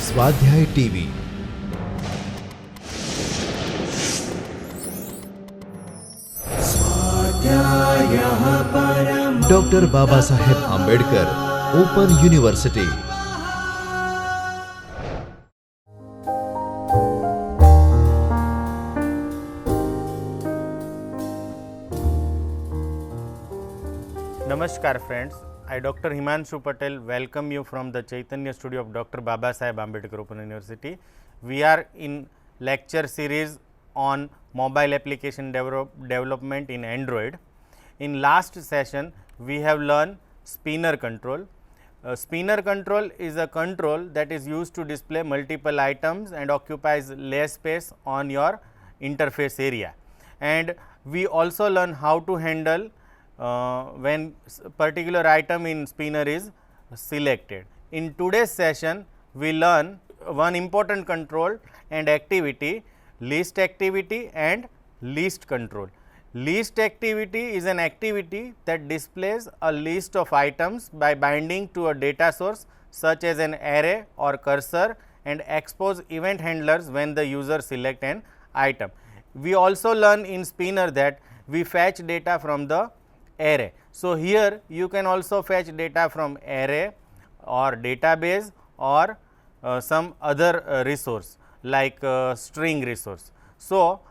स्वाध्याय TV doctor Baba Saheb Ambedkar open university. Namaskar friends, I Dr. Himanshu Patel welcome you from the Chaitanya studio of Dr. Baba Saheb Ambedkar Open University. We are in lecture series on mobile application development in Android. In last session, we have learned spinner control. Spinner control is a control that is used to display multiple items and occupies less space on your interface area. And we also learn how to handle when particular item in spinner is selected. In today's session, we learn one important control and activity, list activity and list control. List activity is an activity that displays a list of items by binding to a data source such as an array or cursor and expose event handlers when the user select an item. We also learn in spinner that we fetch data from the array. So, here you can also fetch data from array or database or some other resource like string resource. So,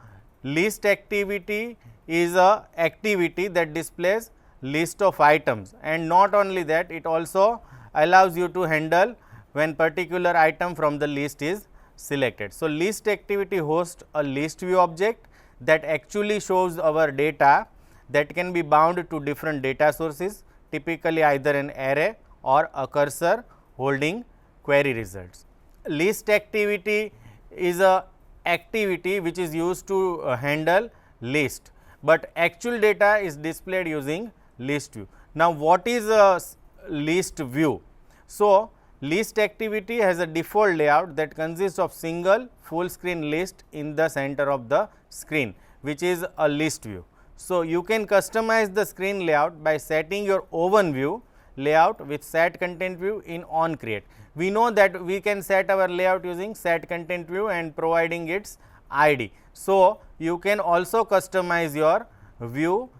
list activity is a activity that displays list of items, and not only that, it also allows you to handle when particular item from the list is selected. So, list activity hosts a list view object that actually shows our data that can be bound to different data sources, typically either an array or a cursor holding query results. List activity is a activity which is used to handle list, but actual data is displayed using list view. Now, what is a list view? So, list activity has a default layout that consists of single full screen list in the center of the screen, which is a list view. So, you can customize the screen layout by setting your oven view layout with set content view in on create. We know that we can set our layout using set content view and providing its ID. So, you can also customize your view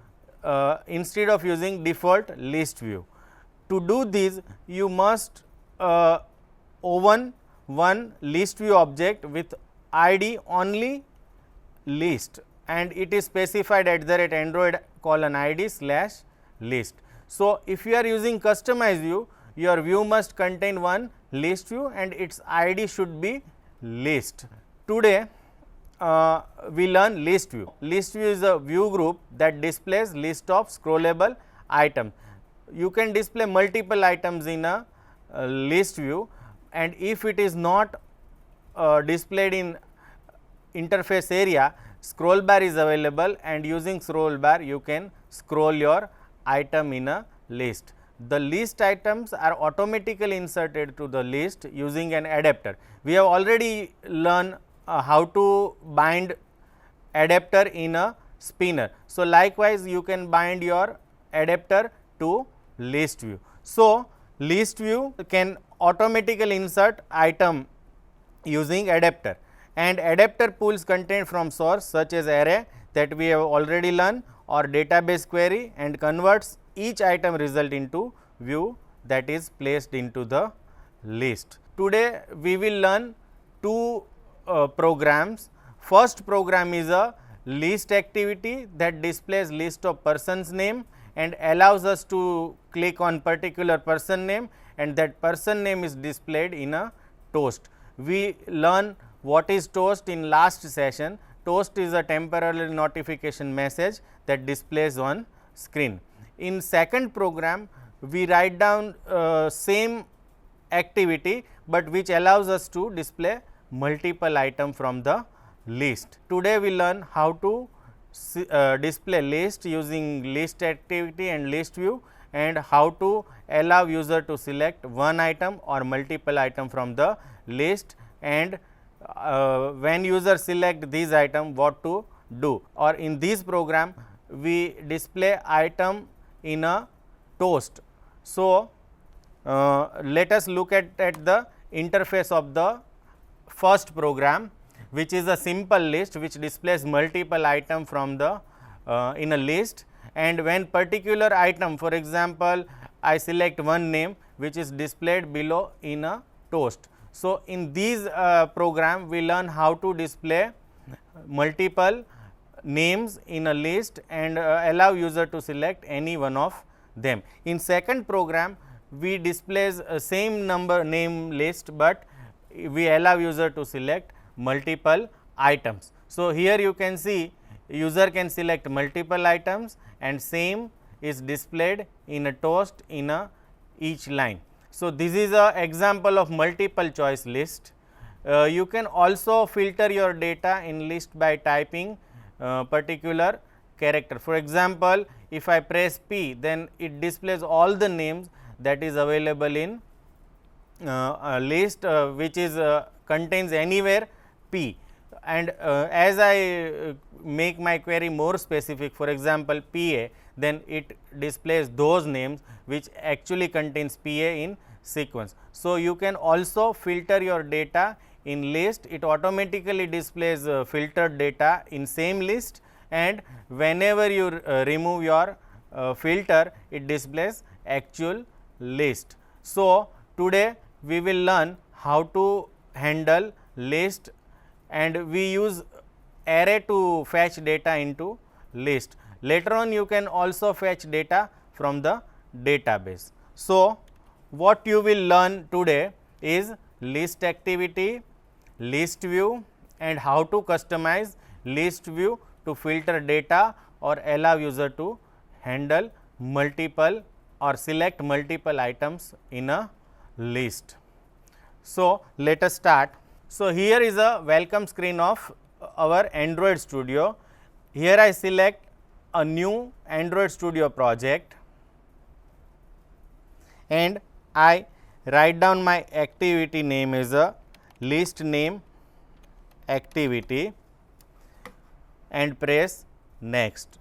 instead of using default list view. To do this, you must oven one list view object with ID only list, and it is specified @android:id/list. So, if you are using customized view, your view must contain one list view and its ID should be list. Today, we learn list view. List view is a view group that displays list of scrollable items. You can display multiple items in a list view, and if it is not displayed in interface area, scroll bar is available, and using scroll bar you can scroll your item in a list. The list items are automatically inserted to the list using an adapter. We have already learned how to bind adapter in a spinner. So, likewise you can bind your adapter to list view. So, list view can automatically insert item using adapter, and adapter pulls content from source such as array that we have already learned or database query and converts each item result into view that is placed into the list. Today, we will learn two programs. First program is a list activity that displays list of person's name and allows us to click on particular person name, and that person name is displayed in a toast. We learn what is toast in last session. Toast is a temporary notification message that displays on screen. In second program, we write down same activity, but which allows us to display multiple item from the list. Today, we learn how to display list using list activity and list view, and how to allow user to select one item or multiple item from the list, and when user select these item, what to do. Or in this program, we display item in a toast. So, let us look at the interface of the first program, which is a simple list which displays multiple item from the in a list, and when particular item, for example, I select one name which is displayed below in a toast. So, in these program we learn how to display multiple names in a list and allow user to select any one of them. In second program we displays same number name list, but we allow user to select multiple items. So, here you can see user can select multiple items and same is displayed in a toast in a each line. So, this is a example of multiple choice list. You can also filter your data in list by typing particular character. For example, if I press P, then it displays all the names that is available in a list which is contains anywhere P, and as I make my query more specific, for example, PA, then it displays those names which actually contains PA in sequence. So, you can also filter your data in list, it automatically displays filtered data in same list, and whenever you remove your filter, it displays actual list. So, today we will learn how to handle list, and we use array to fetch data into list. Later on you can also fetch data from the database. So, what you will learn today is list activity, list view, and how to customize list view to filter data or allow user to handle multiple or select multiple items in a list. So, let us start. So, here is a welcome screen of our Android Studio. Here I select a new Android Studio project and I write down my activity name as a list name activity and press next.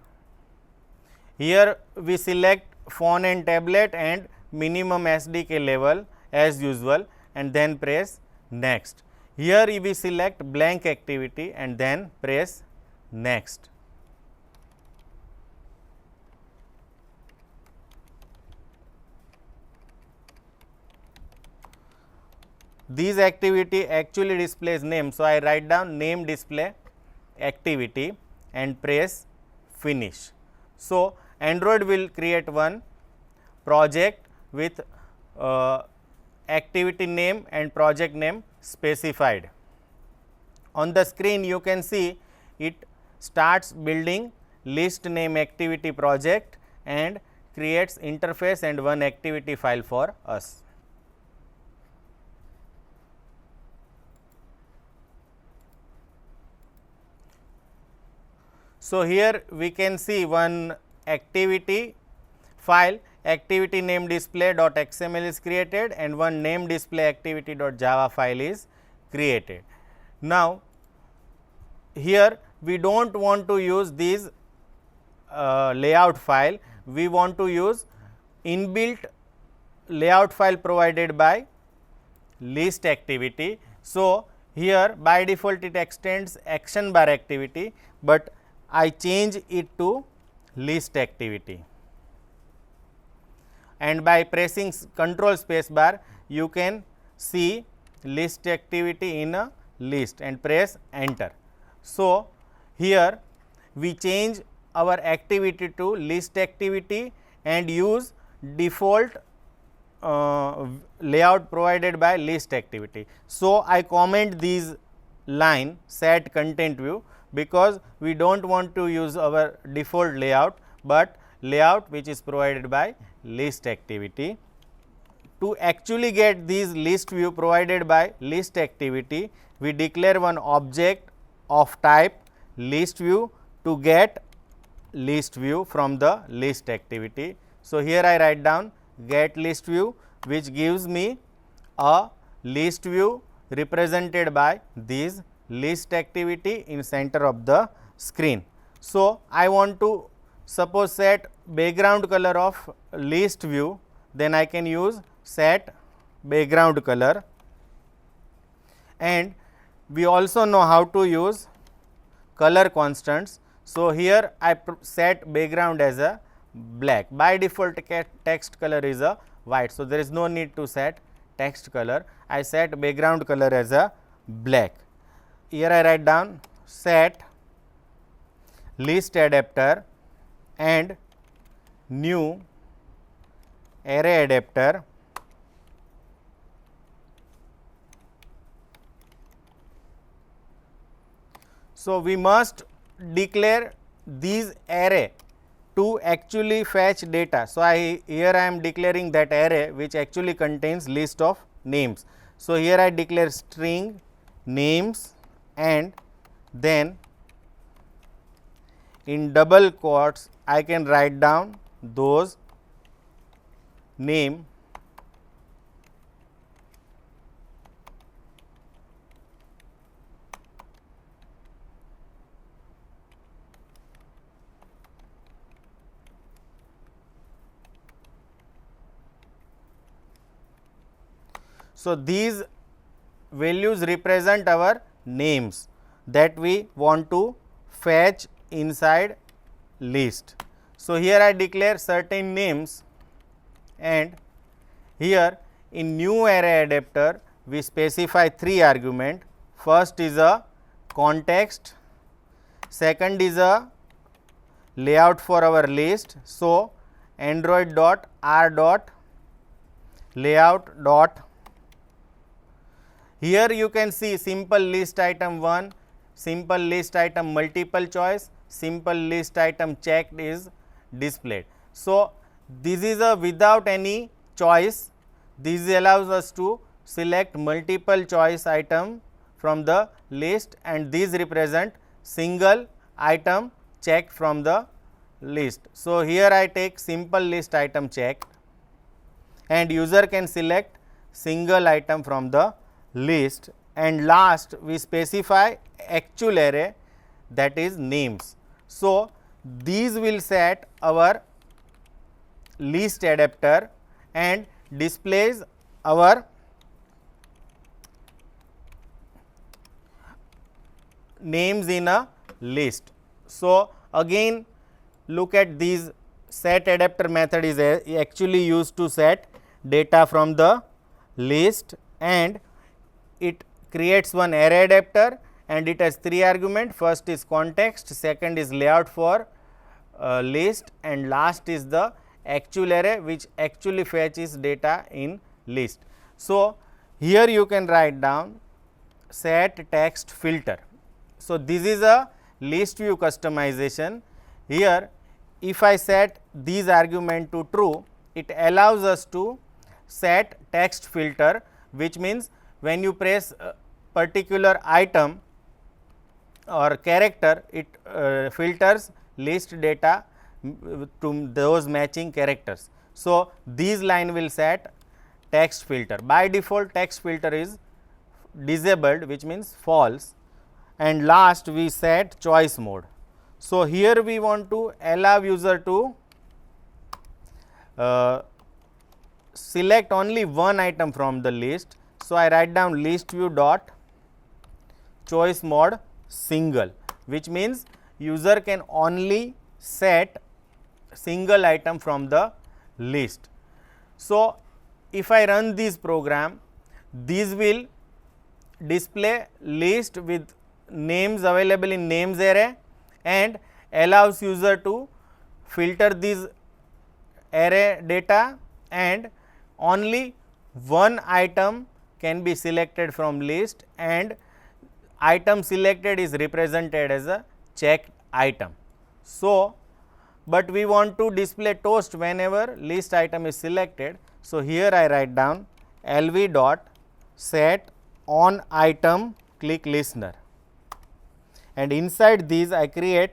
Here we select phone and tablet and minimum SDK level as usual and then press next. Here we select blank activity and then press next. These activity actually displays name. So, I write down name display activity and press finish. So, Android will create one project with activity name and project name specified. On the screen you can see it starts building list name activity project and creates interface and one activity file for us. So, here we can see one activity file, activity name display.xml is created and one name display activity.java file is created. Now, here we do not want to use these layout file, we want to use inbuilt layout file provided by list activity. So, here by default it extends action bar activity, but I change it to list activity, and by pressing control space bar you can see list activity in a list and press enter. So, here we change our activity to list activity and use default layout provided by list activity. So, I comment these line set content view because we do not want to use our default layout, but layout which is provided by list activity. To actually get these list view provided by list activity, we declare one object of type list view to get list view from the list activity. So, here I write down get list view, which gives me a list view represented by these list activity in center of the screen. So, I want to suppose set background color of list view, then I can use set background color, and we also know how to use color constants. So, here I set background as a black. By default text color is a white. So, there is no need to set text color. I set background color as a black. Here I write down set list adapter and new array adapter So, we must declare these array to actually fetch data. So, here I am declaring that array which actually contains list of names. So, here I declare string names and then in double quotes I can write down those name So, these values represent our names that we want to fetch inside list. So, here I declare certain names and here in new array adapter we specify 3 argument. First is a context, second is a layout for our list. So, android dot r dot layout dot. Here you can see simple list item 1, simple list item multiple choice, simple list item checked is displayed. So, this is a without any choice. This allows us to select multiple choice item from the list and these represent single item checked from the list. So, here I take simple list item checked and user can select single item from the list and last we specify actual array that is names. So, these will set our list adapter and displays our names in a list. So, again look at these set adapter method is actually used to set data from the list and it creates one array adapter and it has 3 argument. First is context, second is layout for list and last is the actual array which actually fetches data in list. So, here you can write down set text filter. So, this is a list view customization. Here if I set these argument to true, it allows us to set text filter, which means when you press a particular item or character, it filters list data to those matching characters. So, these line will set text filter. By default text filter is disabled, which means false, and last we set choice mode. So, here we want to allow user to select only one item from the list. So, I write down list view dot choice mode single, which means user can only set single item from the list. So, if I run this program, these will display list with names available in names array and allows user to filter these array data and only one item can be selected from list and item selected is represented as a checked item. So, but we want to display toast whenever list item is selected. So, here I write down lv dot set on item click listener and inside these I create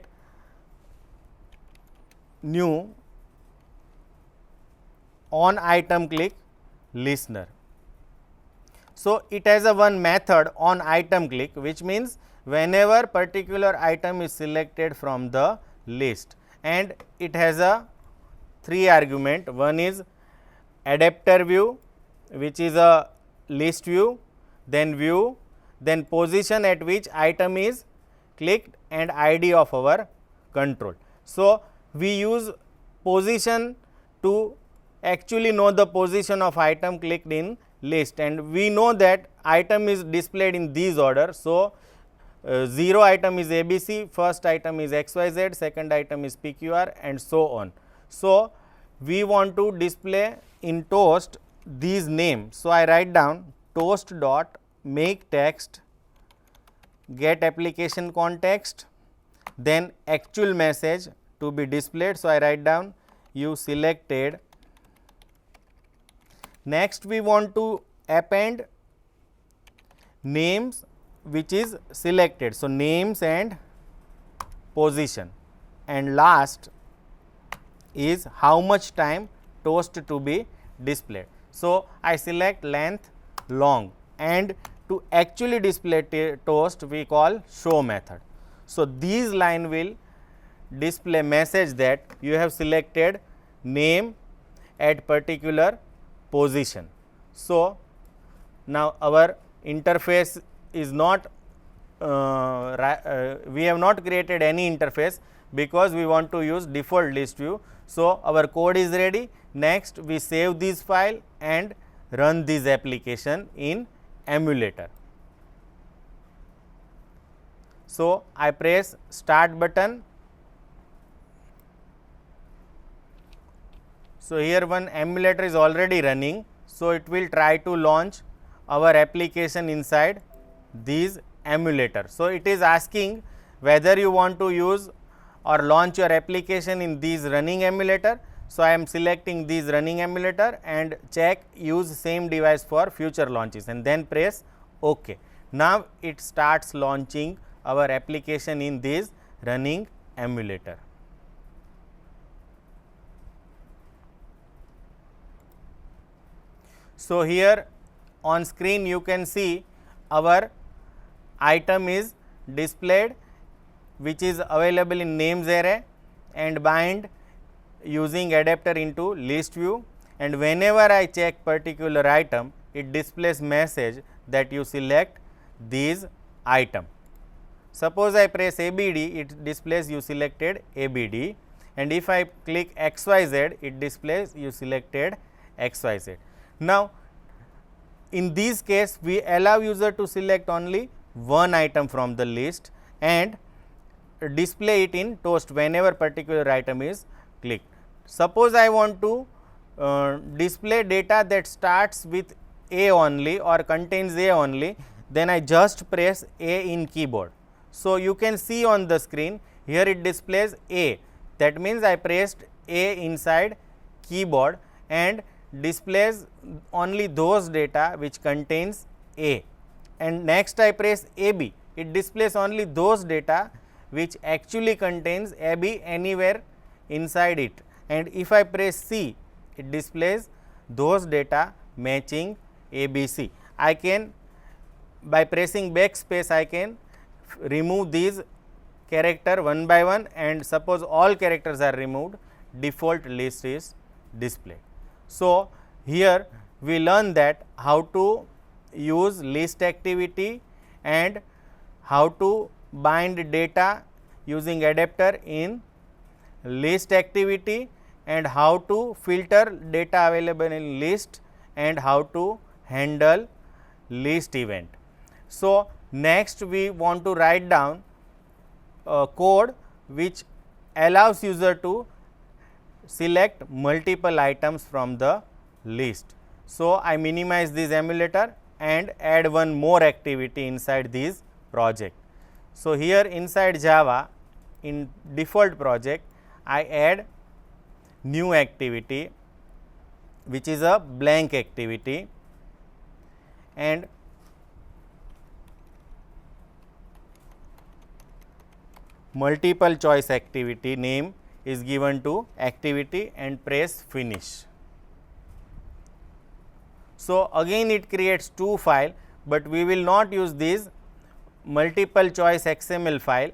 new on item click listener. So, it has a one method on item click, which means whenever particular item is selected from the list and it has a 3 argument. One is adapter view, which is a list view, then view, then position at which item is clicked and ID of our control. So, we use position to actually know the position of item clicked in list, and we know that item is displayed in these order. So, 0 item is ABC, first item is XYZ, second item is PQR, and so on. So, we want to display in toast these names. So, I write down toast dot make text get application context, then actual message to be displayed. So, I write down you selected. Next, we want to append names which is selected. So, names and position, and last is how much time toast to be displayed. So, I select length long, and to actually display toast we call show method. So, these line will display message that you have selected name at particular position. So, now our interface is not we have not created any interface because we want to use default list view. So, our code is ready. Next, we save this file and run this application in emulator. So, I press start button. So, here one emulator is already running. So, it will try to launch our application inside these emulator. So, it is asking whether you want to use or launch your application in these running emulator. So, I am selecting these running emulator and check use same device for future launches, and then press OK. Now, it starts launching our application in this running emulator. So, here on screen you can see our item is displayed, which is available in names array and bind using adapter into list view, and whenever I check particular item, it displays message that you select these item. Suppose I press ABD, it displays you selected ABD, and if I click XYZ, it displays you selected XYZ. Now, in this case, we allow user to select only one item from the list and display it in toast whenever particular item is clicked. Suppose I want to display data that starts with A only or contains A only, then I just press A in keyboard. So, you can see on the screen here it displays A, that means I pressed A inside keyboard and displays only those data which contains A, and next I press AB, it displays only those data which actually contains AB anywhere inside it, and if I press C, it displays those data matching ABC. I can, by pressing backspace, I can remove these character one by one, and suppose all characters are removed, default list is displayed. So, here we learn that how to use list activity and how to bind data using adapter in list activity, and how to filter data available in list, and how to handle list event. So, next we want to write down code which allows user to select multiple items from the list. So, I minimize this emulator and add one more activity inside this project. So, here inside Java in default project I add new activity which is a blank activity, and multiple choice activity name is given to activity and press finish. So, again it creates two file, but we will not use this multiple choice XML file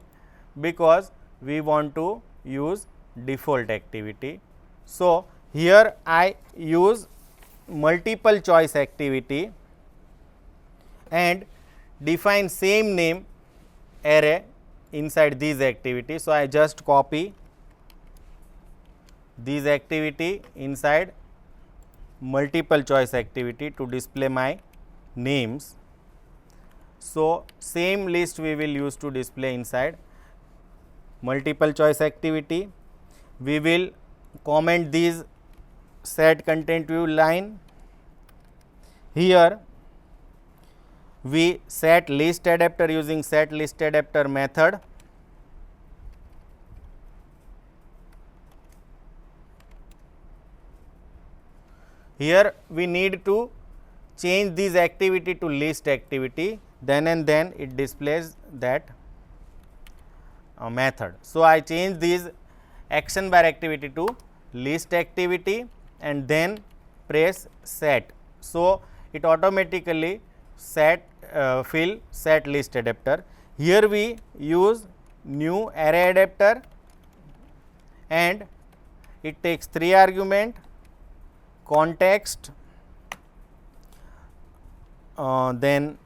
because we want to use default activity. So, here I use multiple choice activity and define same name array inside these activity. So, I just copy these activity inside multiple choice activity to display my names. So, same list we will use to display inside multiple choice activity. We will comment these set content view line. Here we set list adapter using set list adapter method. Here we need to change this activity to list activity, then and then it displays that method. So, I change this action bar activity to list activity and then press set. So, it automatically fill set list adapter. Here we use new array adapter and it takes 3 argument, context, then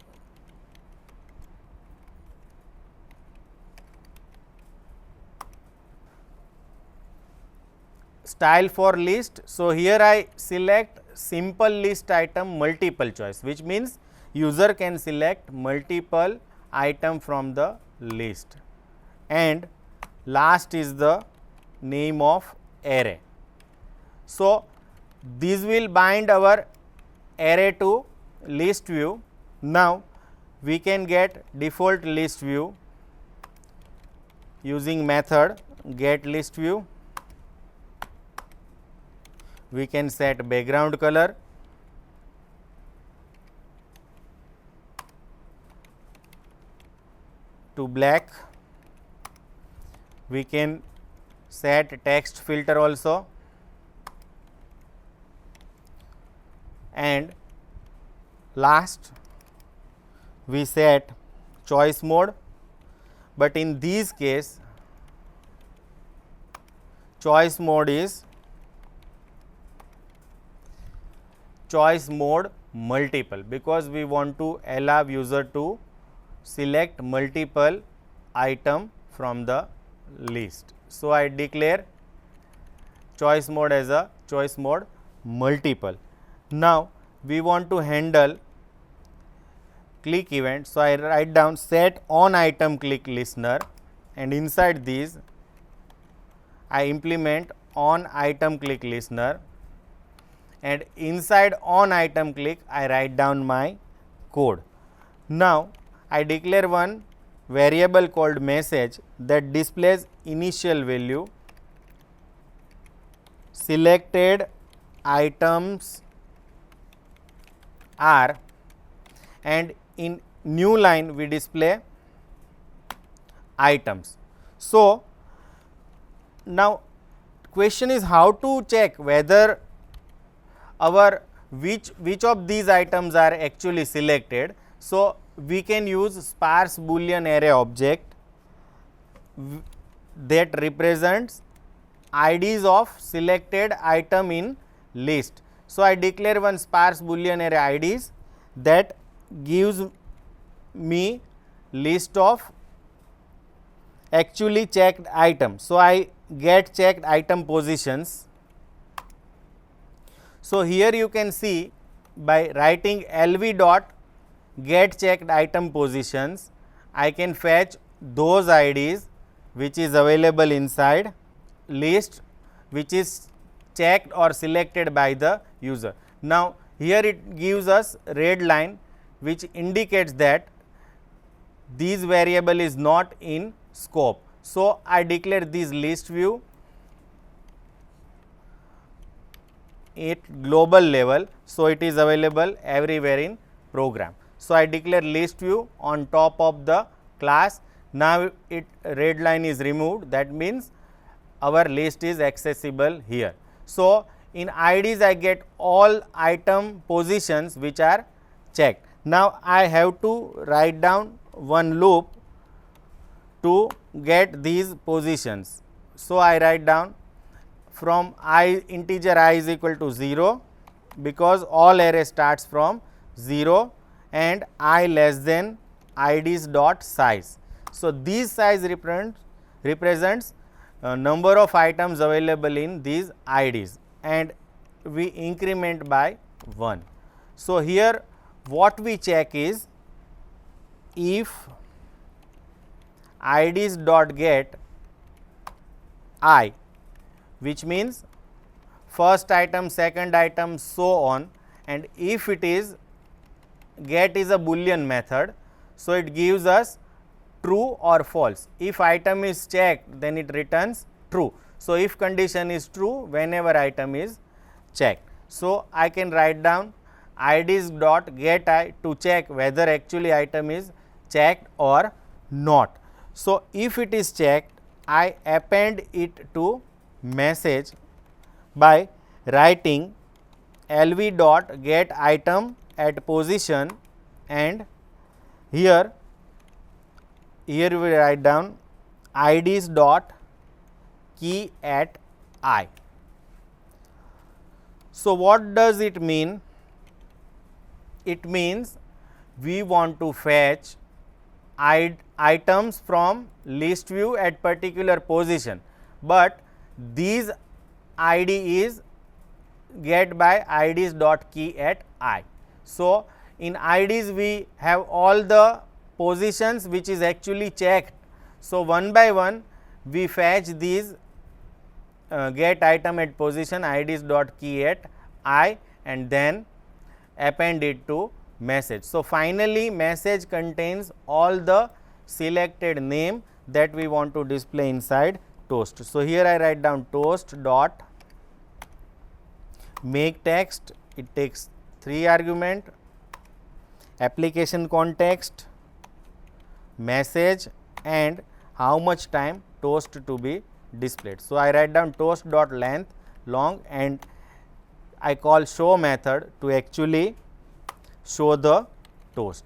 style for list. So, here I select simple list item multiple choice, which means user can select multiple item from the list, and last is the name of array. So, this will bind our array to list view. Now, we can get default list view using method get list view. We can set background color, to black. We can set text filter also, and last we set choice mode, but in this case choice mode is choice mode multiple, because we want to allow user to select multiple item from the list. So, I declare choice mode as a choice mode multiple. Now, we want to handle click event. So, I write down set on item click listener, and inside these I implement on item click listener, and inside on item click I write down my code. Now, I declare one variable called message that displays initial value, selected items are, and in new line we display items. So, now question is how to check whether our which of these items are actually selected. So, we can use sparse boolean array object that represents IDs of selected item in list. So, I declare one sparse boolean array IDs that gives me list of actually checked items. So, I get checked item positions. So, here you can see by writing LV dot get checked item positions, I can fetch those IDs which is available inside list which is checked or selected by the user. Now, here it gives us red line which indicates that this variable is not in scope. So, I declare this list view at global level. So, it is available everywhere in program. So, I declare list view on top of the class. Now, it red line is removed, that means our list is accessible here. So, in IDs I get all item positions which are checked. Now, I have to write down one loop to get these positions. So, I write down from integer I is equal to 0, because all array starts from 0, and I less than IDs dot size. So this size represents number of items available in these IDs, and we increment by 1. So here what we check is, if IDs dot get I, which means first item, second item, so on, and if it is get is a boolean method, so it gives us true or false. If item is checked, then it returns true. So if condition is true, whenever item is checked. So I can write down IDs dot get I to check whether actually item is checked or not. So if it is checked, I append it to message by writing LV dot get item at position, and here we write down IDs dot key at I. So what does it mean? It means we want to fetch items from list view at particular position, but these ID is get by IDs dot key at I. So in IDs we have all the positions which is actually checked. So one by one we fetch these get item at position IDs dot key at I, and then append it to message. So finally message contains all the selected name that we want to display inside toast. So here I write down toast dot make text, it takes 3 argument, application context, message, and how much time toast to be displayed. So I write down toast dot length long, and I call show method to actually show the toast.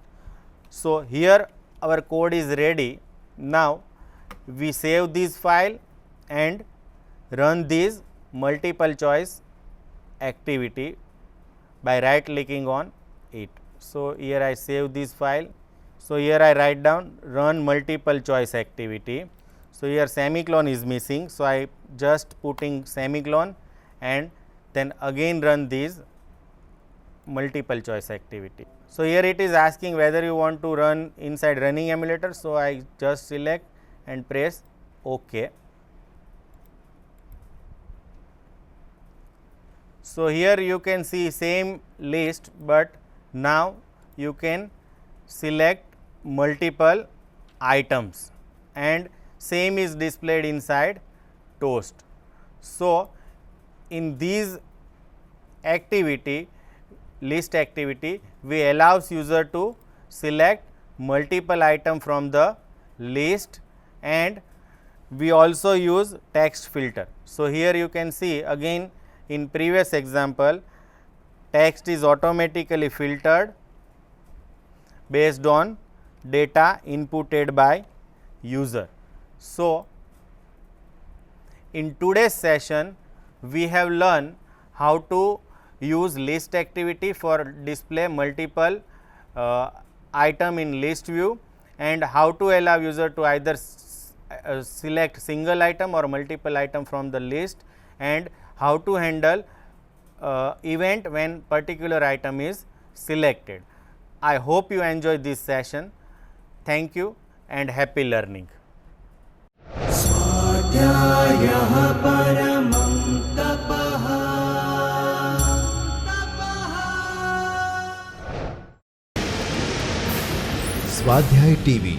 So here our code is ready. Now we save this file and run this multiple choice activity by right clicking on it. So here I save this file. So here I write down run multiple choice activity. So here semicolon is missing, so I just putting semicolon and then again run this multiple choice activity. So here it is asking whether you want to run inside running emulator. So I just select and press OK. So here you can see same list, but now you can select multiple items and same is displayed inside toast. So in these activity, list activity, we allows user to select multiple item from the list, and we also use text filter. So here you can see again in previous example, text is automatically filtered based on data inputted by user. So in today's session we have learned how to use list activity for display multiple item in list view, and how to allow user to either select single item or multiple item from the list, and how to handle event when particular item is selected. I hope you enjoyed this session. Thank you and happy learning. स्वाध्याय TV